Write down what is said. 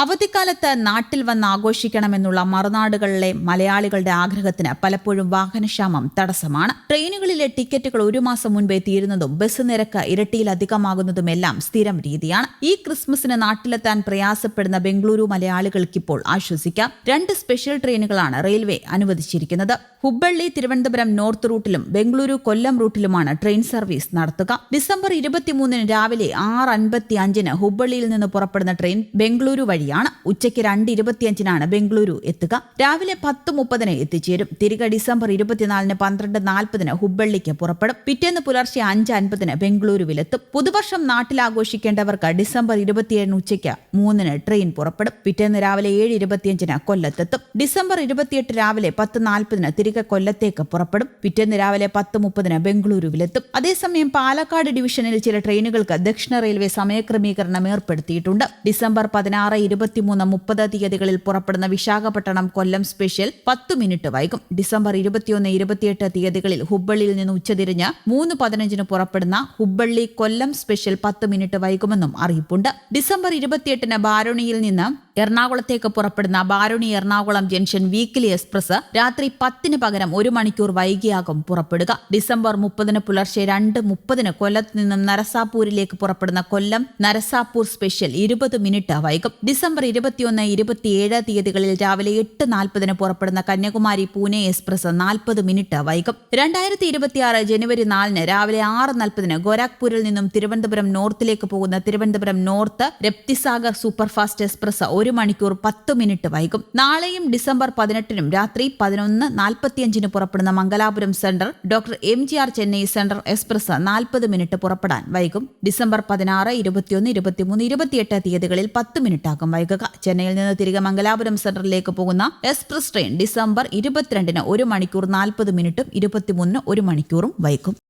അവധിക്കാലത്ത് നാട്ടിൽ വന്ന് ആഘോഷിക്കണമെന്നുള്ള മറുനാടുകളിലെ മലയാളികളുടെ ആഗ്രഹത്തിന് പലപ്പോഴും വാഹനക്ഷാമം തടസ്സമാണ്. ട്രെയിനുകളിലെ ടിക്കറ്റുകൾ ഒരു മാസം മുൻപേ തീരുന്നതും ബസ് നിരക്ക് ഇരട്ടിയിലധികമാകുന്നതുമെല്ലാം സ്ഥിരം രീതിയാണ്. ഈ ക്രിസ്മസിന് നാട്ടിലെത്താൻ പ്രയാസപ്പെടുന്ന ബംഗളൂരു മലയാളികൾക്കിപ്പോൾ ആശ്വസിക്കാം. 2 സ്പെഷ്യൽ ട്രെയിനുകളാണ് റെയിൽവേ അനുവദിച്ചിരിക്കുന്നത്. ഹുബ്ബള്ളി തിരുവനന്തപുരം നോർത്ത് റൂട്ടിലും ബംഗളൂരു കൊല്ലം റൂട്ടിലുമാണ് ട്രെയിൻ സർവീസ് നടത്തുക. ഡിസംബർ 23 രാവിലെ 6:55 ഹുബ്ബള്ളിയിൽ നിന്ന് പുറപ്പെടുന്ന ട്രെയിൻ ബംഗളൂരു വഴിയാണ്. ഉച്ചയ്ക്ക് 2:25 ബംഗളൂരു എത്തുക. രാവിലെ 10:30 എത്തിച്ചേരും. തിരികെ ഡിസംബർ 24 12:40 ഹുബ്ബള്ളിക്ക് പുറപ്പെടും. പിറ്റേന്ന് പുലർച്ചെ 5:50 ബംഗളൂരുവിലെത്തും. പുതുവർഷം നാട്ടിൽ ആഘോഷിക്കേണ്ടവർക്ക് ഡിസംബർ 27 ഉച്ചയ്ക്ക് 3 ട്രെയിൻ പുറപ്പെടും. പിറ്റേന്ന് രാവിലെ 7:25 കൊല്ലത്തെത്തും. ഡിസംബർ 28 രാവിലെ 10:40 തിരികെ കൊല്ലത്തേക്ക് പുറപ്പെടും. പിറ്റേന്ന് രാവിലെ 10:30 ബംഗളൂരുവിലെത്തും. അതേസമയം പാലക്കാട് ഡിവിഷനിൽ ചില ട്രെയിനുകൾക്ക് ദക്ഷിണ റെയിൽവേ സമയക്രമീകരണം ഏർപ്പെടുത്തിയിട്ടുണ്ട്. ഡിസംബർ 16, 23, 30 തീയതികളിൽ പുറപ്പെടുന്ന വിശാഖപട്ടണം കൊല്ലം സ്പെഷ്യൽ 10 മിനിറ്റ് വൈകും. ഡിസംബർ 21, 28 തീയതികളിൽ ഹുബ്ബള്ളിയിൽ നിന്ന് ഉച്ചതിരിഞ്ഞ് 3:15 പുറപ്പെടുന്ന ഹുബ്ബള്ളി കൊല്ലം സ്പെഷ്യൽ 10 മിനിറ്റ് വൈകുമെന്നും അറിയിപ്പുണ്ട്. ഡിസംബർ 28 ബാരോണിയിൽ നിന്ന് എറണാകുളത്തേക്ക് പുറപ്പെടുന്ന ബാരോണി എറണാകുളം ജംഗ്ഷൻ വീക്കിലി എക്സ്പ്രസ് രാത്രി 10 പകരം 1 മണിക്കൂർ വൈകിയാകും പുറപ്പെടുക. ഡിസംബർ 30 പുലർച്ചെ 2:30 കൊല്ലത്ത് നിന്നും നരസാപൂരിലേക്ക് പുറപ്പെടുന്ന കൊല്ലം നരസാപൂർ സ്പെഷ്യൽ 20 മിനിറ്റ് വൈകും. ഡിസംബർ 21, 27 തീയതികളിൽ രാവിലെ 8:40 പുറപ്പെടുന്ന കന്യാകുമാരി പൂനെ എക്സ്പ്രസ് 40 മിനിറ്റ് വൈകും. 2026 ജനുവരി 4 രാവിലെ 6:40 ഗോരഖ്പൂരിൽ നിന്നും തിരുവനന്തപുരം നോർത്തിലേക്ക് പോകുന്ന Thiruvananthapuram north Raptisagar superfast express 1 മണിക്കൂർ 10 മിനിറ്റ് വൈകും. നാളെയും ഡിസംബർ 18 രാത്രി 11:45 പുറപ്പെടുന്ന Mangalapuram central doctor MGR Chennai central express 40 minute പുറപ്പെടാൻ വൈകും. ഡിസംബർ 16, 21, 23, 28 തീയതികളിൽ 10 മിനിറ്റാകും വൈകുക. ചെന്നൈയിൽ നിന്ന് തിരികെ മംഗലാപുരം സെൻട്രലിലേക്ക് പോകുന്ന എക്സ്പ്രസ് ട്രെയിൻ ഡിസംബർ 22 1 മണിക്കൂർ 40 മിനിറ്റും 23 1 മണിക്കൂറും വൈകും.